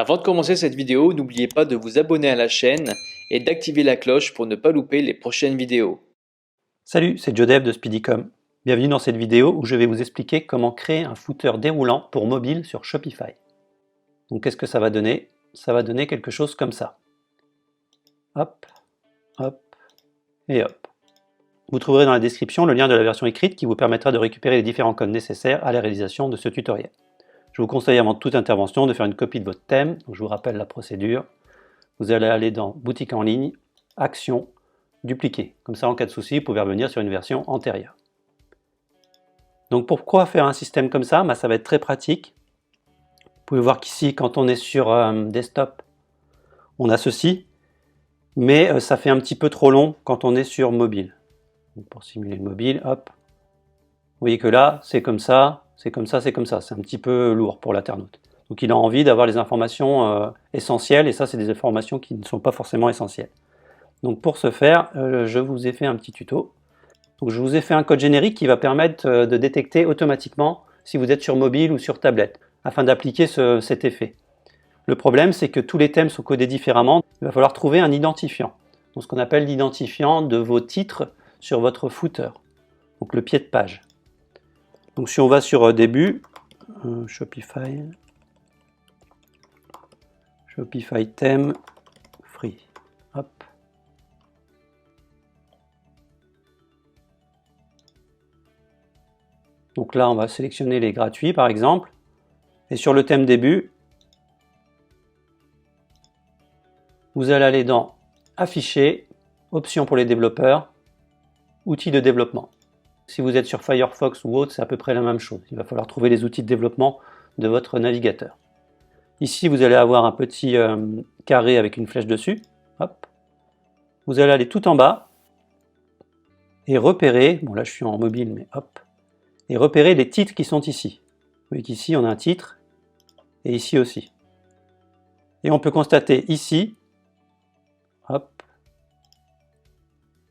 Avant de commencer cette vidéo, n'oubliez pas de vous abonner à la chaîne et d'activer la cloche pour ne pas louper les prochaines vidéos. Salut, c'est JoeDev de Speedycom. Bienvenue dans cette vidéo où je vais vous expliquer comment créer un footer déroulant pour mobile sur Shopify. Donc qu'est-ce que ça va donner? Ça va donner quelque chose comme ça. Hop, hop et hop. Vous trouverez dans la description le lien de la version écrite qui vous permettra de récupérer les différents codes nécessaires à la réalisation de ce tutoriel. Je vous conseille avant toute intervention de faire une copie de votre thème. Donc, je vous rappelle la procédure. Vous allez aller dans Boutique en ligne, Action, Dupliquer. Comme ça, en cas de souci, vous pouvez revenir sur une version antérieure. Donc pourquoi faire un système comme ça? Ça va être très pratique. Vous pouvez voir qu'ici, quand on est sur desktop, on a ceci. Mais ça fait un petit peu trop long quand on est sur mobile. Donc, pour simuler le mobile, hop. Vous voyez que là, c'est comme ça. C'est comme ça, c'est comme ça. C'est un petit peu lourd pour l'internaute. Donc il a envie d'avoir les informations essentielles, et ça, c'est des informations qui ne sont pas forcément essentielles. Donc pour ce faire, je vous ai fait un petit tuto. Donc je vous ai fait un code générique qui va permettre de détecter automatiquement si vous êtes sur mobile ou sur tablette, afin d'appliquer cet effet. Le problème, c'est que tous les thèmes sont codés différemment. Il va falloir trouver un identifiant. Donc ce qu'on appelle l'identifiant de vos titres sur votre footer. Donc le pied de page. Donc si on va sur début, Shopify thème free, hop. Donc là on va sélectionner les gratuits par exemple, et sur le thème début, vous allez aller dans afficher, options pour les développeurs, outils de développement. Si vous êtes sur Firefox ou autre, c'est à peu près la même chose. Il va falloir trouver les outils de développement de votre navigateur. Ici, vous allez avoir un petit carré avec une flèche dessus. Hop. Vous allez aller tout en bas et repérer, bon là je suis en mobile, mais hop, et repérer les titres qui sont ici. Vous voyez qu'ici on a un titre, et ici aussi. Et on peut constater ici, hop,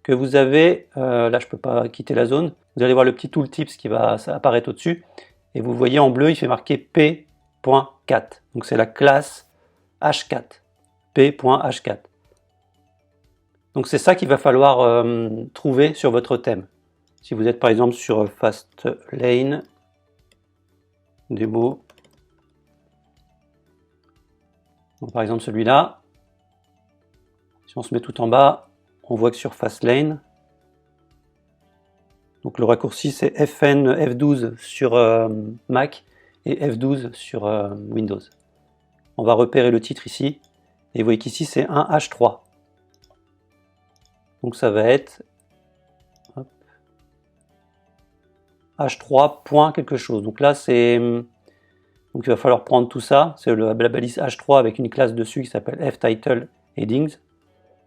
que vous avez, là je ne peux pas quitter la zone, vous allez voir le petit tooltips qui va apparaître au-dessus, et vous voyez en bleu, il fait marqué P.4. Donc c'est la classe H4, P.H4. Donc c'est ça qu'il va falloir trouver sur votre thème. Si vous êtes par exemple sur Fastlane, démo, donc par exemple celui-là, si on se met tout en bas, on voit que sur Fastlane, donc le raccourci c'est F12 sur Mac et F12 sur Windows. On va repérer le titre ici, et vous voyez qu'ici c'est un H3. Donc ça va être hop, H3 point quelque chose. Donc là c'est, donc il va falloir prendre tout ça, c'est la balise H3 avec une classe dessus qui s'appelle ftitle headings.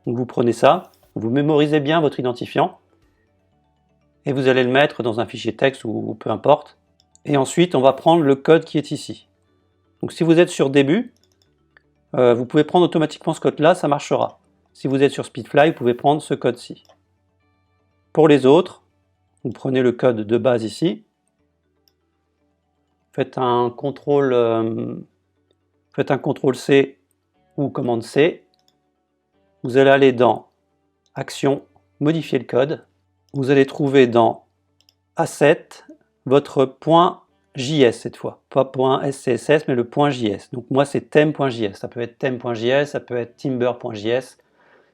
Donc vous prenez ça, vous mémorisez bien votre identifiant, et vous allez le mettre dans un fichier texte ou peu importe. Et ensuite, on va prendre le code qui est ici. Donc si vous êtes sur début, vous pouvez prendre automatiquement ce code-là, ça marchera. Si vous êtes sur Speedfly, vous pouvez prendre ce code-ci. Pour les autres, vous prenez le code de base ici. Faites un CTRL-C ou commande C. Vous allez aller dans Action, modifier le code. Vous allez trouver dans Asset votre .js cette fois, pas .scss mais le .js. Donc moi c'est theme.js, ça peut être theme.js, ça peut être timber.js,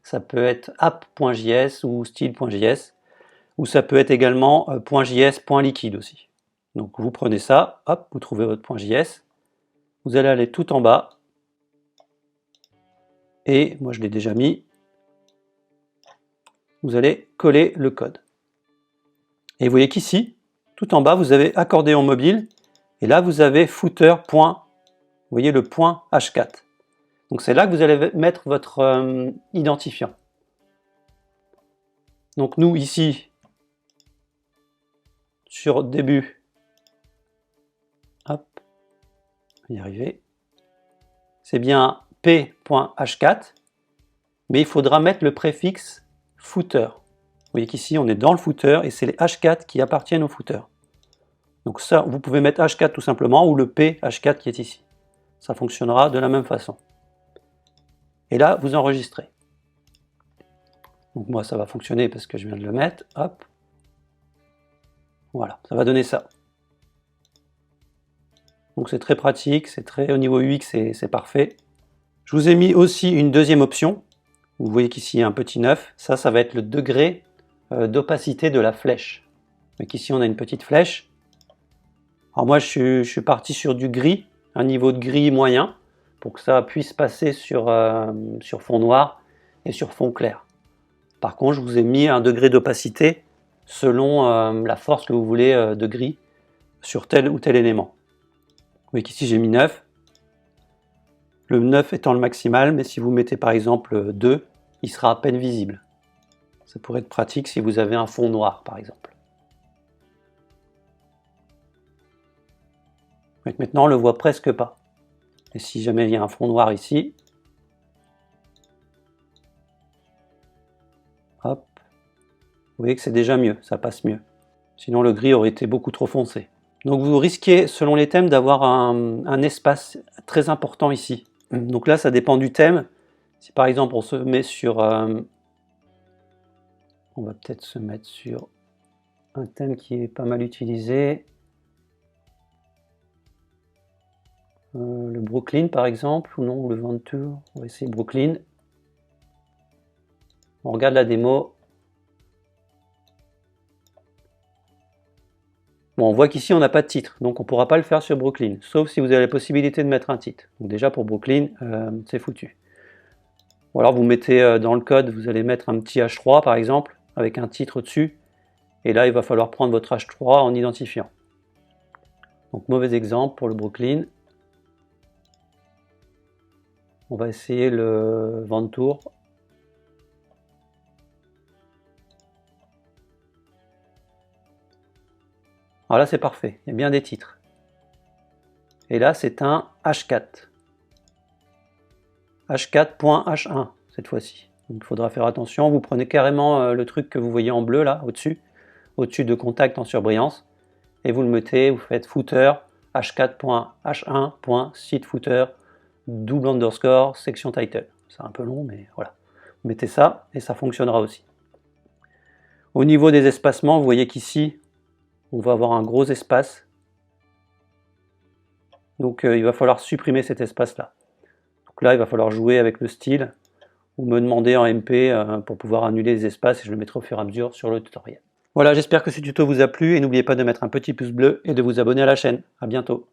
ça peut être app.js ou style.js, ou ça peut être également .js.liquide aussi. Donc vous prenez ça, hop, vous trouvez votre .js, vous allez aller tout en bas, et moi je l'ai déjà mis, vous allez coller le code. Et vous voyez qu'ici, tout en bas, vous avez accordéon mobile, et là vous avez footer. Vous voyez le .h4. Donc c'est là que vous allez mettre votre identifiant. Donc nous ici, sur début, hop, on va y arriver, c'est bien P.h4, mais il faudra mettre le préfixe footer. Vous voyez qu'ici on est dans le footer et c'est les H4 qui appartiennent au footer. Donc ça, vous pouvez mettre H4 tout simplement ou le P H4 qui est ici. ça fonctionnera de la même façon. Et là, vous enregistrez. Donc moi, ça va fonctionner parce que je viens de le mettre. Hop. Voilà, ça va donner ça. Donc c'est très pratique, c'est très au niveau UX, c'est parfait. Je vous ai mis aussi une deuxième option. Vous voyez qu'ici il y a un petit 9. Ça va être le degré d'opacité de la flèche. Donc ici on a une petite flèche. Alors moi je suis parti sur du gris, un niveau de gris moyen, pour que ça puisse passer sur fond noir et sur fond clair. Par contre je vous ai mis un degré d'opacité selon la force que vous voulez de gris sur tel ou tel élément. Vous voyez qu'ici j'ai mis 9. Le 9 étant le maximal, mais si vous mettez par exemple 2, il sera à peine visible. Ça pourrait être pratique si vous avez un fond noir par exemple. Donc maintenant on ne le voit presque pas. Et si jamais il y a un fond noir ici, hop, vous voyez que c'est déjà mieux, ça passe mieux. Sinon le gris aurait été beaucoup trop foncé. Donc vous risquez, selon les thèmes, d'avoir un espace très important ici. Donc là, ça dépend du thème. Si par exemple on se met sur... on va peut-être se mettre sur un thème qui est pas mal utilisé. Le Brooklyn par exemple, ou non, le Venture. On va essayer Brooklyn. On regarde la démo. Bon, on voit qu'ici on n'a pas de titre, donc on ne pourra pas le faire sur Brooklyn, sauf si vous avez la possibilité de mettre un titre. Donc déjà pour Brooklyn, c'est foutu. Ou alors vous mettez dans le code, vous allez mettre un petit H3 par exemple, avec un titre dessus, et là il va falloir prendre votre H3 en identifiant. Donc mauvais exemple pour le Brooklyn. On va essayer le Venture. Alors là c'est parfait, il y a bien des titres. Et là c'est un H4. H4.H1 cette fois-ci. Donc il faudra faire attention, vous prenez carrément le truc que vous voyez en bleu là, au-dessus de contact en surbrillance, et vous le mettez, vous faites footer, h4.h1.siteFooter, double underscore, section title. C'est un peu long, mais voilà. Vous mettez ça, et ça fonctionnera aussi. Au niveau des espacements, vous voyez qu'ici, on va avoir un gros espace. Donc il va falloir supprimer cet espace-là. Donc là, il va falloir jouer avec le style, ou me demander en MP pour pouvoir annuler les espaces, et je le mettrai au fur et à mesure sur le tutoriel. Voilà, j'espère que ce tuto vous a plu, et n'oubliez pas de mettre un petit pouce bleu et de vous abonner à la chaîne. À bientôt.